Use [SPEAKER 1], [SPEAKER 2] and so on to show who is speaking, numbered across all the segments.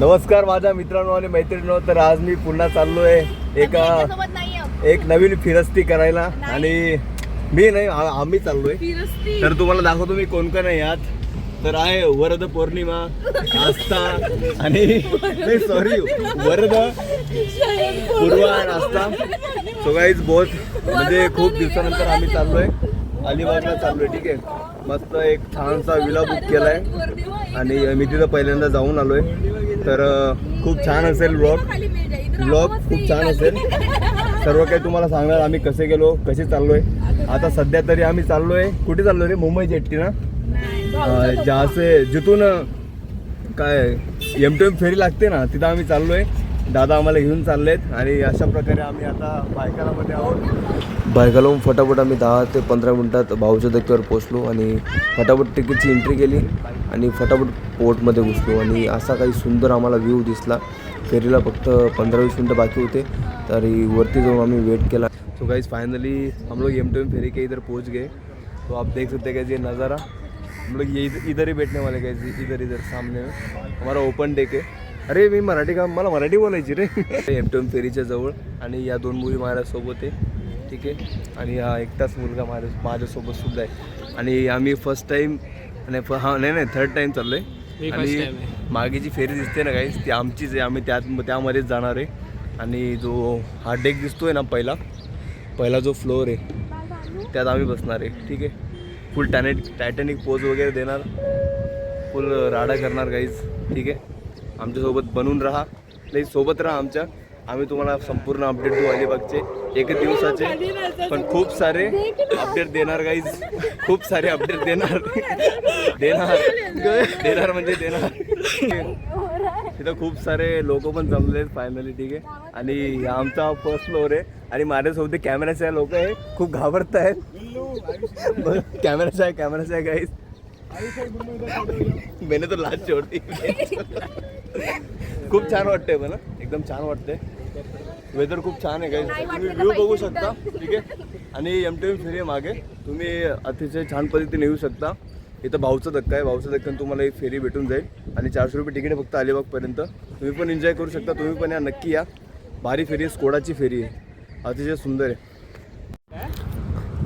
[SPEAKER 1] नमस्कार माझ्या मित्रांनो आणि मैत्रिणींनो. तर आज मी पुन्हा चाललोय एक नवीन फिरस्ती करायला आणि मी नाही आम्ही चाललोय. तर तुम्हाला दाखवतो मी कोण कोण आहे यात. तर आहे वरद पौर्णिमा, आस्था आणि सॉरी वरद पूर्वा आणि आस्था. सो गाईज बहुत म्हणजे खूप दिवसानंतर आम्ही चाललोय अलिबागला चाललोय. ठीक आहे, मस्त एक छानसा विला बुक केलाय आणि मी तिथं पहिल्यांदा जाऊन आलोय. तर खूप छान असेल ब्लॉग खूप छान असेल. सर्व काही तुम्हाला सांगणार आम्ही कसे गेलो कसे चाललोय. आता सध्या तरी आम्ही चाललोय कुठे चाललोय रे? मुंबई जेट्टी ना, जहासे जिथून काय M2M फेरी लागते ना तिथं आम्ही चाललोय. दादा आम्हाला घेऊन चाललेत आणि अशा प्रकारे आम्ही आता बायकालामध्ये आहोत. बायकालाहून फटाफट आम्ही 10 ते 15 मिनटात भाऊच्या धक्क्यावर पोचलो आणि फटाफट तिकीटची एंट्री केली आणि फटाफट पोर्टमध्ये घुसलो. आणि असा काही सुंदर आम्हाला व्ह्यू दिसला. फेरीला फक्त 15-20 मिनटं बाकी होते तरी वरती जाऊन आम्ही वेट केला. सो गाइस फाइनली हम लोग M2M फेरी के इधर पहुंच गए. तो आप देख सकते हैं कि ये नज़ारा हम लोग ये इधर ही बैठने वाले गए. इधर सामने में हमारा ओपन डेक आहे. अरे मी मराठी का मला मराठी बोलायची रे. M2M फेरीच्या जवळ आणि या 2 मुली माझ्यासोबत आहे. ठीक आहे, आणि हा एकटाच मुलगा माझ्यासोबत सुद्धा आहे. आणि आम्ही फर्स्ट टाईम नाही थर्ड टाईम चाललो आहे. आणि मागे जी फेरी दिसते ना गाईस ती आमचीच आहे. आम्ही त्यामध्येच जाणार आहे. आणि जो हा डेक दिसतोय ना पहिला जो फ्लोअर आहे त्यात आम्ही बसणार आहे. ठीक आहे, फुल टायटॅनिक पोज वगैरे देणार, फुल राडा करणार गाईज. ठीक आहे, आमच्यासोबत बनून राहा, नाही सोबत राहा आमच्या. आम्ही तुम्हाला संपूर्ण अपडेट देऊ अलिबागचे 1 दिवसाचे, पण खूप सारे अपडेट देणार गाईज. खूप सारे अपडेट देणार म्हणजे देणार. तिथं खूप सारे लोक पण जमलेत फायनली. ठीक आहे, आणि आमचा फर्स्ट फ्लोअर आहे आणि माझ्यासोबत कॅमेराचे लोक आहे, खूप घाबरत आहेत. कॅमेराचा आहे गाईज. मैंने तो लाज छोड़ती. खूप छान वाटतंय मला, एकदम छान वाटतंय. वेदर खूप छान आहे गाईज, तुम्ही व्ह्यू बघू शकता. ठीक आहे, आणि M2M फेरी मागे तुम्ही अतिशय छान पद्धतीने येऊ शकता. इथं भाऊचा धक्का आहे, भाऊचा धक्क्याने तुम्हाला एक फेरी भेटून जाईल आणि 400 रुपये तिकीट आहे फक्त अलिबागपर्यंत. तुम्ही पण एन्जॉय करू शकता, तुम्ही पण या नक्की या. भारी फेरी आहे, स्कोडाची फेरी आहे, अतिशय सुंदर आहे.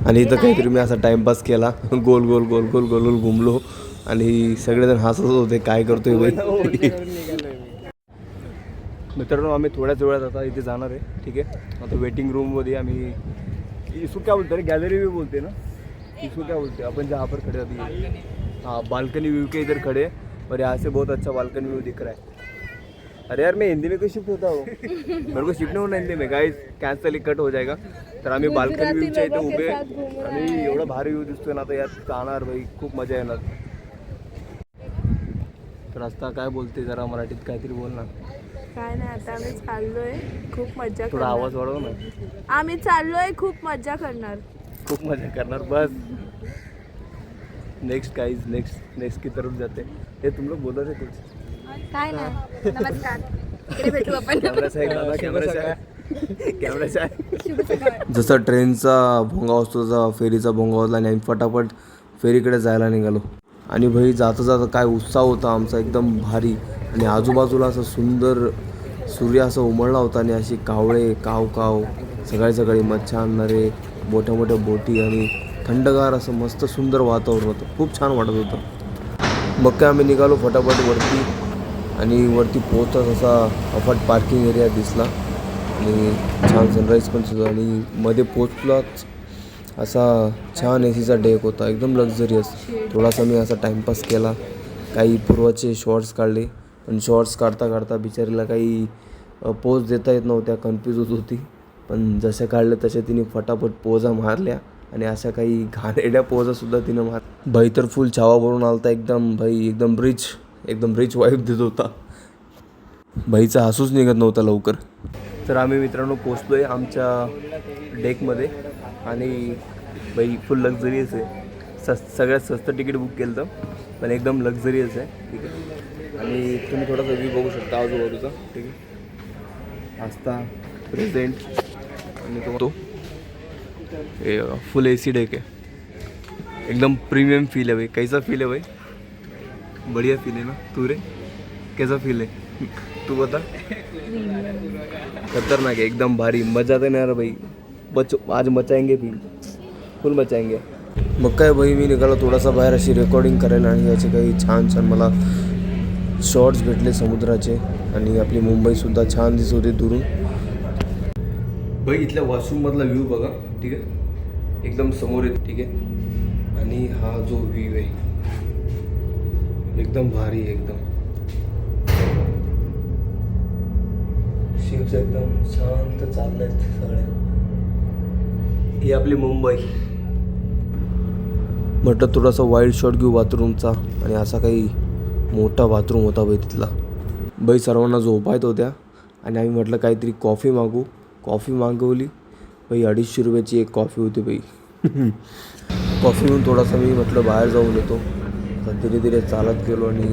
[SPEAKER 1] आणि इथं काहीतरी मी असा टाइमपास केला, गोल गोल गोल गोल गोल गोल घुमलो आणि सगळेजण हसत होते काय करतोय बाई. मित्रांनो आम्ही थोड्याच वेळात आता इथे जाणार आहे. ठीक आहे, आता वेटिंग रूममध्ये आम्ही इसको क्या बोलते हैं, गैलरी भी बोलते ना, इसको क्या बोलते हैं अपन जहाँ पर खड़े अभी. हाँ, बालकनी व्यू के इधर खड़े और यहाँ से बहुत अच्छा बालकनी व्यू दिख रहा है. अरे यार मैं हिंदी में क्यों शिफ्ट होता हूँ, मेरे को शिफ्ट नहीं होना हिंदी में गाइस, कैंसल ही कट हो जाएगा. तर आम्ही बाल्कनी व्ह्यूच्या इथे उभे आणि एवढा भारी व्ह्यू दिसतोय ना, आता यात जाणार भाई, खूप मजा येणार. तर आता काय बोलते, जरा मराठीत काहीतरी बोल ना.
[SPEAKER 2] काय नाही, आता आम्ही चाललोय, खूप मजा
[SPEAKER 1] थोडा
[SPEAKER 2] करणार.
[SPEAKER 1] आवाज वाढव ना.
[SPEAKER 2] आम्ही चाललोय, खूप मजा करणार.
[SPEAKER 1] खूप मजा करणार बस. नेक्स्ट गाइस, नेक्स्ट की तरफ जाते. हे तुम लोग बोल रहे थे कुछ.
[SPEAKER 2] काय नाही, नमस्कार, इकडे भेटू आपण.
[SPEAKER 1] कॅमेराचा जसा ट्रेनचा भोंगा असतो तसा फेरीचा भोंगा होता आणि आम्ही फटाफट फेरीकडे जायला निघालो. आणि भाई जाता काय उत्साह होता आमचा, एकदम भारी. आणि आजूबाजूला असं सुंदर सूर्य असं उमळला होता आणि अशी कावळे काव सकाळी मच्छा आणणारे, मोठ्या बोटी आणि थंडगार असं मस्त सुंदर वातावरण होतं, खूप छान वाटत होतं. मग काय आम्ही निघालो फटाफट वरती आणि वरती पोहोचताच असा अफाट पार्किंग एरिया दिसला आणि छान सनराईज पण सुद्धा. आणि मध्ये पोचलाच असा छान ACचा डेक होता, एकदम लक्झरियस. थोडासा मी असा टाईमपास केला, काही पूर्वाचे शॉर्ट्स काढले, पण शॉर्ट्स काढता बिचारीला काही पोज देता येत नव्हत्या, कन्फ्यूज होत होती. पण जसे काढले तसे तिने फटाफट पोजा मारल्या आणि अशा काही घाणेरड्या पोजासुद्धा तिनं भाई तर फुल छावा भरून आलता एकदम रिच वाईफ देत होता. भाईचा हसूच निघत नव्हता लवकर. तर आम्ही मित्रांनो पोचलो आहे आमच्या डेकमध्ये आणि भाई फुल लक्झरियस आहे. सगळ्यात स्वस्त तिकीट बुक केलं तर, पण एकदम लक्झरियस आहे. ठीक आहे, आणि तुम्ही थोडासा व्ह्यू बघू शकता आजूबाजूचा. ठीक आहे, आस्था प्रेझेंट आणि तो फुल AC डेक है, एकदम प्रीमियम फील है भाई. कैसा फील है भाई? बढ़िया फील है ना. तू रे कैसा फील है? तू बता. खतरनाक आहे एकदम भारी. मजा तर नाही भाई. आज मचाएंगे भी, फुल मचाएंगे. मग काय भाई मी निघालो थोडासा बाहेर अशी रेकॉर्डिंग करायला आणि याचे काही छान छान मला शॉर्ट्स भेटले समुद्राचे. आणि आपली मुंबईसुद्धा छान दिसत होते दुरून. भाई इथल्या वॉशरूममधला व्ह्यू बघा. ठीक आहे एकदम समोर आहे. ठीक आहे. आणि हा जो व्ह्यू आहे एकदम भारी आहे एकदम. शिप्स एकदम शांत चालल्यात सगळ्या. ही आपली मुंबई. म्हटलं थोडासा वाईल्ड शॉट घेऊ बाथरूमचा. आणि असा काही मोठा बाथरूम होता बाई तिथला. बाई सर्वांना झोपायत होत्या आणि आम्ही म्हटलं काहीतरी कॉफी मागू. कॉफी मागवली बाई. 250 रुपयाची एक कॉफी होती बाई. कॉफी म्हणून थोडासा मी म्हटलं बाहेर जाऊन येतो. तर धीरे धीरे चालत गेलो आणि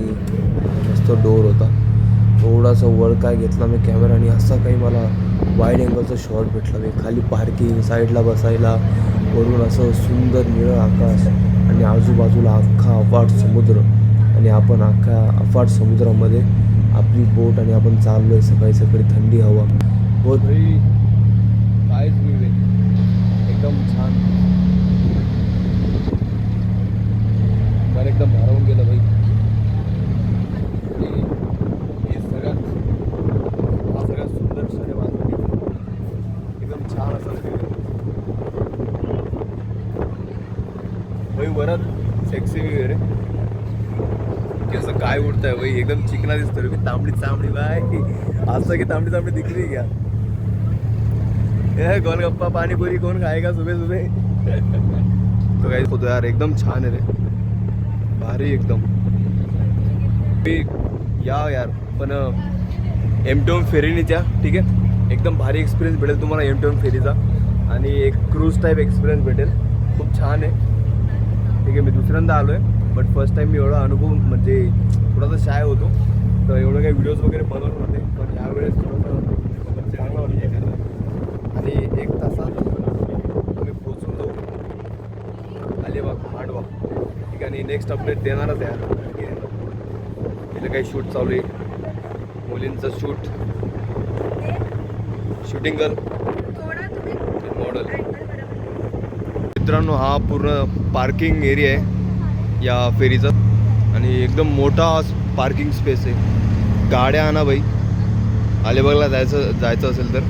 [SPEAKER 1] मस्त डोर होता. थोडासा वर काय घेतला मी कॅमेरा आणि असा काही मला वाईड अँगलचा शॉट भेटला बाई. खाली पार्किंग, साईडला बसायला, वरून असं सुंदर निळं आकाश आणि आजूबाजूला अख्खा अफाट समुद्र. आणि आपण अख्खा अफाट समुद्रामध्ये आपली बोट आणि आपण चाललो आहे. सकाळी सकाळी थंडी हवा. बहुत काहीच व्ह्यू आहे एकदम छान. मला एकदम भारावून गेलं भाई. हे सगळ्यात सुंदर क्षण आहे माझं. एकदम छान असं भाई. वरात सेक्सी वगैरे कसं काय उडतंय भाई. एकदम चिकना दिसतोय मी. तांबडी बाय असं की तांबडी दिखली क्या. गोलगप्पा पाणीपुरी कोण खाएगा सुबह तो काही होतो यार. एकदम छान आहे रे. भारी एकदम. या यार पण एमटीएम फेरीनीच्या. ठीक आहे एकदम भारी एक्सपिरियन्स भेटेल तुम्हाला एमटीएम फेरीचा. आणि एक क्रूज टाईप एक्सपिरियन्स भेटेल. खूप छान आहे. ठीक आहे. मी दुसऱ्यांदा आलो आहे बट फर्स्ट टाईम मी एवढा अनुभव म्हणजे थोडासा शाय होतो. तर एवढं काही व्हिडिओज वगैरे बनवत नव्हते. पण यावेळेस थोडंसं चांगला वाटलं. आणि 1 तासात आम्ही पोचून जाऊ अलिबाग मांडवा. ठीक आहे. आणि नेक्स्ट अपडेट देणारच आहे. तिथं काही शूट चालू आहे. मुलींचं शूटिंग कर मॉडेल. मित्रांनो हा पूर्ण पार्किंग एरिया आहे या फेरीचा. आणि एकदम मोठा पार्किंग स्पेस आहे. गाड्या आणा बाई. अलिबागला जायचं असेल तर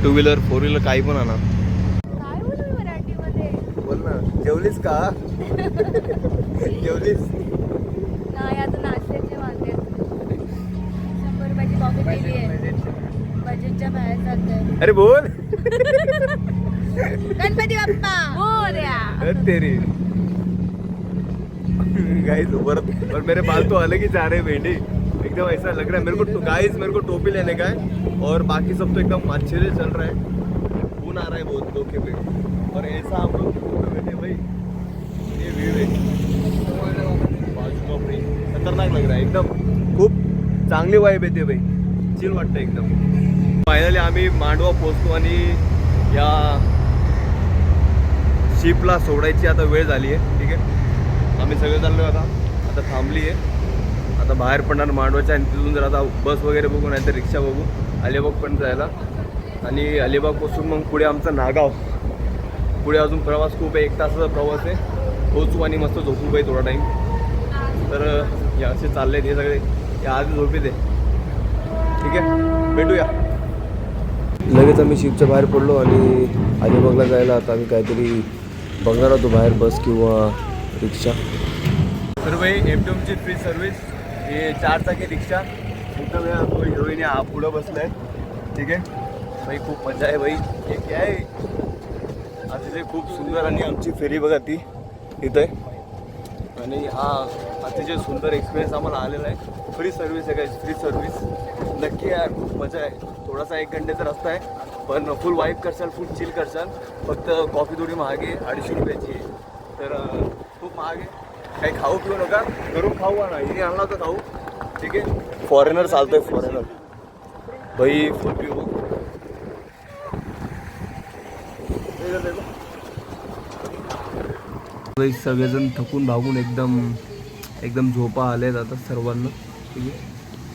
[SPEAKER 1] 2 व्हीलर 4 व्हीलर काही पण आणा.
[SPEAKER 2] काय बोलू मराठीमध्ये.
[SPEAKER 1] बोल ना. जेवलीस का. जेवलीस
[SPEAKER 2] नाही अजून नाश्त्याचे वांदे. 100 रुपयाची कॉफी पिली आहे. बजेटच्या बाहेर चालतंय.
[SPEAKER 1] अरे बोल.
[SPEAKER 2] गणपती बाप्पा मोरया.
[SPEAKER 1] तेरी गाइस और मेरे बाल तो अलग ही जा रहे हैं भेंडी. एकदम ऐसा लग रहा है मेरे को गाइस मेरे को टोपी लेने का है. और बाकी सब तो एकदम अच्छे से चल रहा है. खून आ रहा है बहुत धोखे पे. और ऐसा हम लोग बैठे भाई. ये व्यू है खतरनाक लग रहा है एकदम. खूप चांगली वाइब येते भाई. चिल वाटतं एकदम. फायनली आम्ही मांडवा पोहोचतो आणि या शिपला सोडायची आता वेळ झाली आहे. ठीक आहे. आम्ही सगळे चाललो आता थांबली आहे. आता बाहेर पडणार मांडवाच्या. आणि तिथून जर आता बस वगैरे बघू नाही तर रिक्षा बघू अलिबागपर्यंत जायला. आणि अलिबागपासून मग पुढे आमचं नागाव. पुढे अजून प्रवास खूप आहे. 1 तासाचा प्रवास आहे. पोचू आणि मस्त झोपू पाहिजे थोडा टाईम. तर हे असे चालले आहेत हे सगळे. या आधी झोपेत आहे. ठीक आहे भेटूया. लगेच आम्ही शिपच्या बाहेर पडलो आणि अलिबागला जायला आता आम्ही काहीतरी बघणार होतो बाहेर बस किंवा रिक्षा. तर भाई एमटीएमची फ्री सर्विस. हे 4 चाकी रिक्षा. एकदम या तो हिरोईन हा पुढं बसलाय. ठीक आहे भाई. खूप मजा आहे भाई. हे काय आहे अतिशय खूप सुंदर. आणि आमची फेरी बघा ती इथं आहे. आणि हा अतिशय सुंदर एक्सपिरियन्स आम्हाला आलेला आहे. फ्री सर्विस आहे काय. फ्री सर्विस नक्की यार. खूप मजा आहे. थोडासा 1 घंट्याचा रस्ता आहे पण फुल वाईब करशाल. फुल चिल करशाल. फक्त कॉफी थोडी महाग आहे. 250 रुपयाची आहे. तर खूप महाग आहे. काही खाऊ पिऊ नका. घरून खाऊ आणा. हिने आणला होता खाऊ. ठीक आहे. फॉरेनर चालतोय फॉरेनर भाई. फुल पिऊ. सगळेजण थकून भागून एकदम झोपा आलेत आता सर्वांना. ठीक आहे.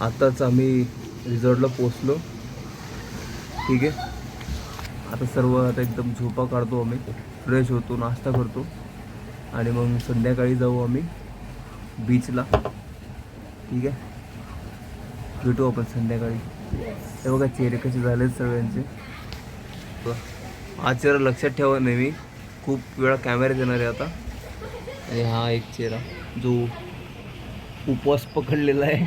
[SPEAKER 1] आताच आम्ही रिसॉर्टला पोचलो. ठीक आहे, आता सर्व आता एकदम झोपा काढतो आम्ही, फ्रेश होतो, नाश्ता करतो आणि मग संध्याकाळी जाऊ आम्ही बीचला. ठीक आहे, भेटू आपण संध्याकाळी. हे बघा चेहरे कसे झालेत सगळ्यांचे. हा चेहरा लक्षात ठेवा नेहमी, खूप वेळा कॅमेरा येणार आहे आता. आणि हा एक चेहरा जो उपवास पकडलेला आहे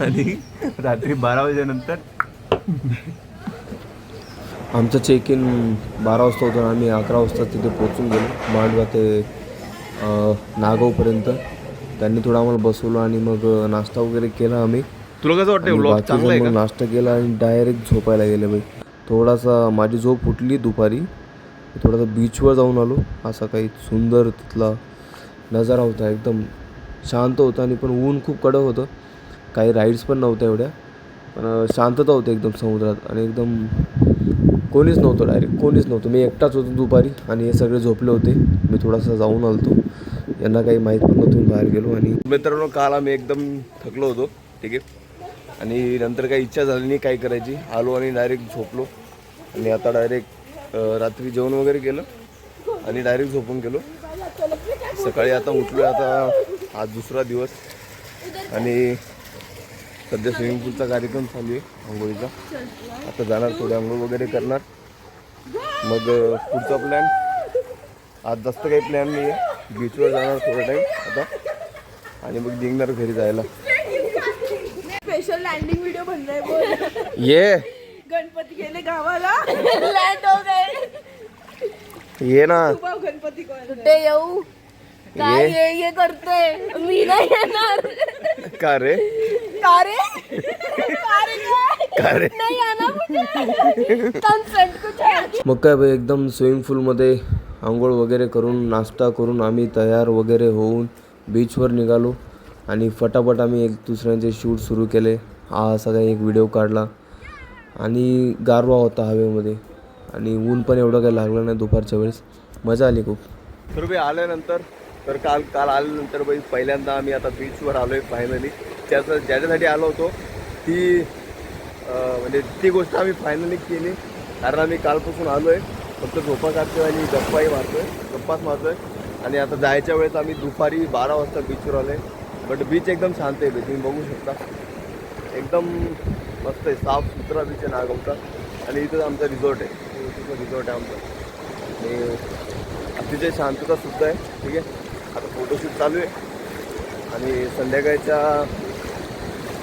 [SPEAKER 1] आणि रात्री 12 वाजेनंतर आमचं चेक इन 12 वाजता होतं. आम्ही 11 वाजता तिथे पोचून गेलो मांडवा ते नागावपर्यंत. त्यांनी थोडं आम्हाला बसवलं आणि मग नाश्ता वगैरे केला आम्ही. तुला कसं वाटतं व्लॉग चांगला आहे का? नाश्ता केला आणि डायरेक्ट झोपायला गेले बाई. थोडासा माझी झोप फुटली दुपारी. थोडासा बीचवर जाऊन आलो. असा काही सुंदर तिथला नजारा होता, एकदम शांत होता आणि पण ऊन खूप कडक होतं. काही राईड्स पण नव्हत्या एवढ्या, पण शांतता होती एकदम समुद्रात आणि एकदम कोणीच नव्हतं, डायरेक्ट कोणीच नव्हतं. मी एकटाच होतो दुपारी आणि हे सगळे झोपले होते. मी थोडासा जाऊन आलो, यांना काही माहीत पण नव्हतं मी बाहेर गेलो. आणि मित्रांनो काल आम्ही एकदम थकलो होतो. ठीक आहे, आणि नंतर काही इच्छा झाली नाही काय करायची, आलो आणि डायरेक्ट झोपलो. आणि आता डायरेक्ट रात्री जेवण वगैरे केलं आणि डायरेक्ट झोपून गेलो. सकाळी आता उठलो. आता आज दुसरा दिवस आणि सध्या स्विमिंग पूलचा कार्यक्रम चालू आहे आंघोळीचा. आता जाणार, थोडे आंघोळ वगैरे करणार, मग पुढचा प्लॅन. आज जास्त काही प्लॅन नाही आहे, बीचवर जाणार थोडा टाईम आता आणि मग निघणार घरी जायला.
[SPEAKER 2] स्पेशल लँडिंग व्हिडिओ बनलाय बोल.
[SPEAKER 1] ये
[SPEAKER 2] गणपती गेले गावाला, लँड हो गए.
[SPEAKER 1] ये ना,
[SPEAKER 2] गणपती कुठे येऊ, काय ये करते, मी नाही येणार.
[SPEAKER 1] का रे
[SPEAKER 2] का रे
[SPEAKER 1] का रे
[SPEAKER 2] नाही आना मुझे, कन्सेंट कुछ है.
[SPEAKER 1] मग काय बाई, एकदम स्विमिंग पूलमध्ये आंघोळ वगैरे करून नाश्ता करून आम्ही तयार वगैरे होऊन बीचवर निघालो. आणि फटाफट आम्ही एक दुसऱ्यांचे शूट सुरू केले. हा सगळा एक व्हिडिओ काढला आणि गारवा होता हवेमध्ये आणि ऊन पण एवढं काही लागलं नाही दुपारच्या वेळेस. मजा आली खूप. तर बाई आल्यानंतर तर काल आल्यानंतर बाई पहिल्यांदा आम्ही आता बीचवर आलो आहे फायनली. ज्याच्यासाठी आलो होतो ती म्हणजे ती गोष्ट आम्ही फायनली केली. कारण आम्ही कालपासून आलो आहे, फक्त झोपा काढतो आणि गप्पाच मारतो आहे. आणि आता जायच्या वेळेस आम्ही दुपारी 12 वाजता बीचवर आलो आहे. बट बीच एकदम शांत आहे, तुम्ही बघू शकता. एकदम मस्त आहे, साफ सुथरा बीच आहे नागावचा. आणि इथं आमचा रिसॉर्ट आहे, रिसॉर्ट आहे आमचं. आणि अतिशय शांततासुद्धा आहे. ठीक आहे, आता फोटोशूट चालू आहे आणि संध्याकाळच्या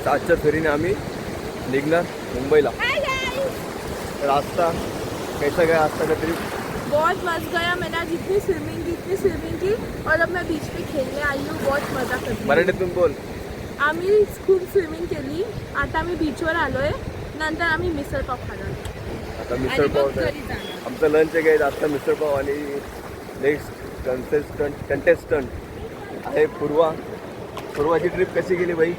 [SPEAKER 1] 7च्या फेरीने आम्ही निघणार मुंबईला. तर आजचा कैसा गया आज का ट्रिप?
[SPEAKER 2] बहुत मजा गया. मैंने आज इतनी स्विमिंग की और अब मैं बीच पे खेलने आई हूँ. बहुत मजा करते.
[SPEAKER 1] मराठीतून बोल.
[SPEAKER 2] आम्ही खूप स्विमिंग केली, आता आम्ही बीचवर आलोय. नंतर आम्ही मिसळ पाव खाणार.
[SPEAKER 1] आता मिसळ पाव आमचं लंच आहे. आता मिसळ पाव आणि नेक्स्ट कंटेस्टंट आहे पूर्वाची ट्रिप कशी गेली बाई?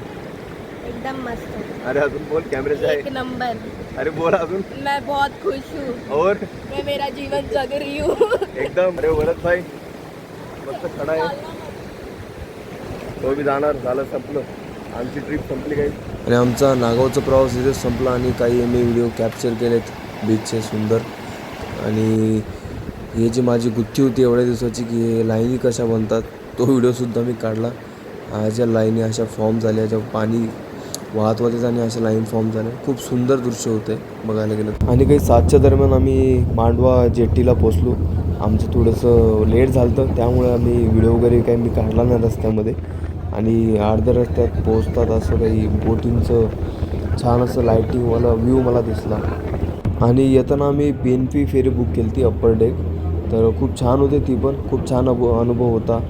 [SPEAKER 2] एकदम मस्त.
[SPEAKER 1] अरे अजून बोल, कॅमेऱ्याचा आहे.
[SPEAKER 2] एक नंबर.
[SPEAKER 1] अरे बोल अजून.
[SPEAKER 2] मैं बहुत खुश हूँ
[SPEAKER 1] और
[SPEAKER 2] मैं मेरा जीवन जग रही हूँ.
[SPEAKER 1] एकदम. अरे भरत भाई मस्त खडा आहे, तो बी जाणार. झालं, संपलं, आमची ट्रिप संपली काही. आणि आमचा नागावचा प्रवास इथे संपला आणि काही मी व्हिडिओ कॅप्चर केलेत बीचचे सुंदर. आणि हे जी माझी गुत्थी होती एवढ्या दिवसाची की हे लाईनी कशा बनतात तो व्हिडिओसुद्धा मी काढला. ज्या लाईनी अशा फॉर्म झाल्या, ज्या पाणी वाहत वाहत आणि अशा लाईन फॉर्म झाल्या. खूप सुंदर दृश्य होते बघायला गेलं. आणि काही 7च्या दरम्यान आम्ही मांडवा जेट्टीला पोचलो. आमचं थोडंसं लेट झालं होतं, त्यामुळे आम्ही व्हिडिओ वगैरे काही मी काढला नाही रस्त्यामध्ये. आणि अर्ध्या रस्त्यात पोचतात असं काही बोटिंगचं छान असं लाईटिंगवाला व्ह्यू मला दिसला. आणि येताना आम्ही PNP फेरी बुक केली ती अप्पर डेक. तर खूप छान होते ती पण, खूप छान अनुभव होता.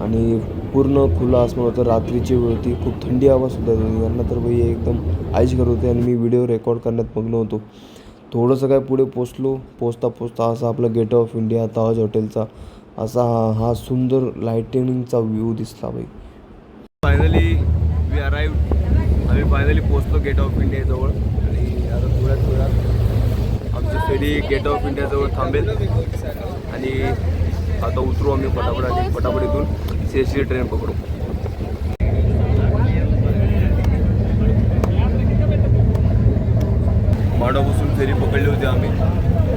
[SPEAKER 1] आणि पूर्ण खुलं आसमान होतं, रात्रीची वेळ होती, खूप थंडी हवासुद्धा होती. यांना तर बाई एकदम आईश करत होते आणि मी व्हिडिओ रेकॉर्ड करण्यात मग्न होतो. थोडंसं काय पुढे पोचता असा आपला गेट ऑफ इंडिया ताज हॉटेलचा असा हा सुंदर लाईटिंगचा व्ह्यू दिसला बाई. Finally we arrive. आम्ही फायनली पोचलो गेट ऑफ इंडियाजवळ. आणि आता थोड्याच वेळात आमची फेरी गेट ऑफ इंडियाजवळ थांबेल आणि आता उतरू आम्ही फटाफट इथून CST ट्रेन पकडू. मांडवापासून फेरी पकडली होती आम्ही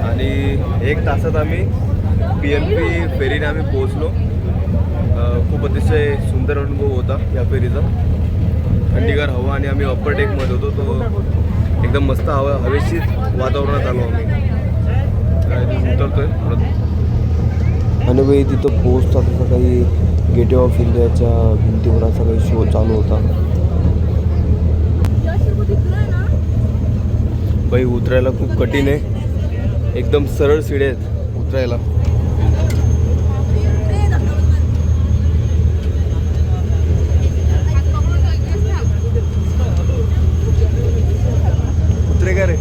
[SPEAKER 1] आणि 1 तासात आम्ही PNP फेरीने आम्ही पोहोचलो. खूप अतिशय सुंदर अनुभव होता या फेरीचा. थंडीगार हवा आणि आम्ही अप्पर डेकमध्ये होतो. तो एकदम मस्त हवेशीर वातावरणात आलो आम्ही. उतरतोय परत आणि बाई तिथं पोहोचतात असं काही गेटवे ऑफ इंडियाच्या भिंतीवर असा काही शो चालू होता. बाई उतरायला खूप कठीण आहे. एकदम सरळ शिड्या आहेत उतरायला. उतरे का रे?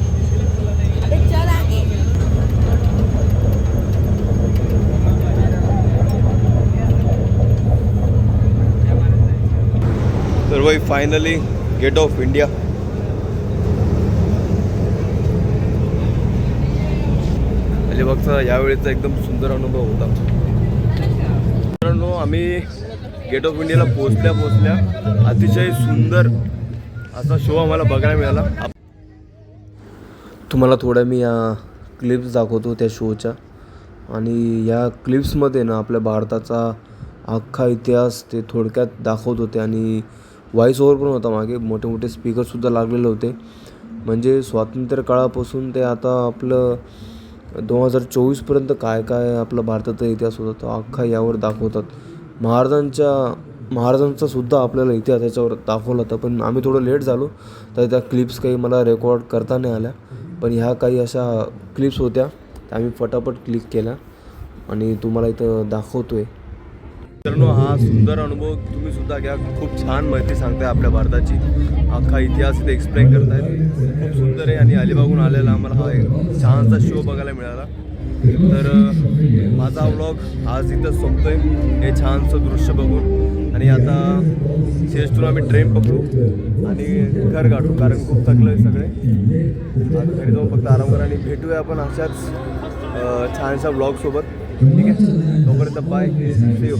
[SPEAKER 1] तर बाई फायनली गेट ऑफ इंडिया. अलिबागचा यावेळेचा एकदम सुंदर अनुभव होता. मित्रांनो आम्ही गेट ऑफ इंडियाला पोहोचल्या अतिशय सुंदर असा शो आम्हाला बघायला मिळाला. तुम्हाला थोड्या मी या क्लिप्स दाखवतो त्या शोच्या. आणि या क्लिप्समध्ये ना आपल्या भारताचा अख्खा इतिहास ते थोडक्यात दाखवत होते आणि व्हॉइस ओव्हर पण होता मागे. मोठे मोठे स्पीकरसुद्धा लागलेले होते. म्हणजे स्वातंत्र्य काळापासून ते आता आपलं 2024पर्यंत काय काय आपला भारताचा इतिहास होता तो अख्खा यावर दाखवतात. महाराजांचा सुद्धा आपल्याला इतिहास याच्यावर दाखवला होता. पण आम्ही थोडं लेट झालो तर त्या क्लिप्स काही मला रेकॉर्ड करता नाही आल्या. पण ह्या काही अशा क्लिप्स होत्या त्या आम्ही फटाफट क्लिक केल्या आणि तुम्हाला इथं दाखवतो आहे. मित्रांनो हा सुंदर अनुभव तुम्ही सुद्धा घ्या. खूप छान माहिती सांगताय आपल्या भारताची. अख्खा इतिहास इथे एक्सप्लेन करतायत. खूप सुंदर आहे आणि अलिबागहून आलेला आम्हाला हा एक छानसा शो बघायला मिळाला. तर माझा व्लॉग आज इथं संपतोय हे छानसं दृश्य बघून. आणि आता शेषतून आम्ही ट्रेन पकडू आणि घर गाठू कारण खूप थकलो आहे सगळे. आता घरी जाऊन फक्त आराम करा आणि भेटूया आपण अशाच छानशा व्लॉगसोबत. ठीक आहे तोपर्यंत बाय. C you.